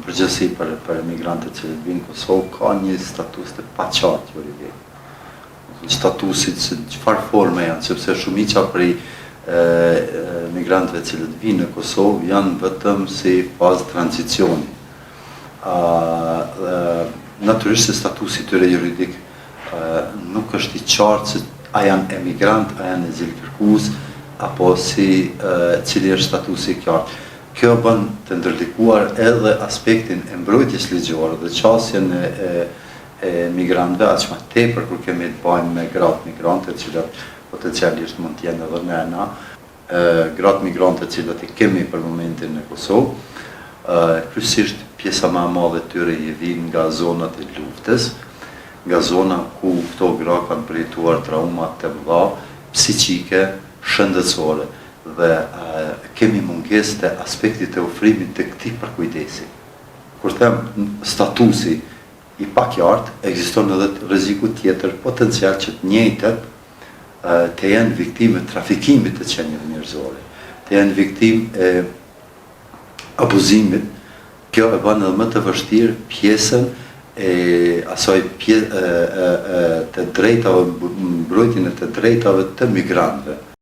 përgjithësi për emigrantët që vinë në Kosovë ka një status të paqartë juridik. Statusit se çfarë forme janë, sepse shumica prej migrantëve që vinë në Kosovë janë vetëm si fazë tranzicioni. Natyrisht se statusi tyre juridik nuk është i qartë se a janë emigrant, a janë exilkërkues, apo si cili është statusi i qartë. Kjo bën të ndërlikuar edhe aspektin e mbrojtjes ligjore dhe qasjen e migrantëve, aq më tepër kur kemi të bëjmë me gratë migrante, të cilat potencialisht mund të jenë edhe nëna, gratë migrante të cilat i kemi për momentin në Kosovë, kryesisht pjesa më e madhe e tyre i vinë nga zonat e luftës, nga zona ku këto gra kanë përjetuar traumat të mëdha psiqike, shëndetësore dhe kemi mungesë të aspektit të ofrimit të këtij përkujdesi. Kur them statusi i paqartë, ekziston edhe rreziku tjetër potencial që të njëjtët të jenë viktimë të trafikimit të qenieve njerëzore, të jenë viktimë e abuzimit. Kjo e bën edhe më të vështirë pjesën e asaj të drejtave, mbrojtjen e të drejtave të migrantëve.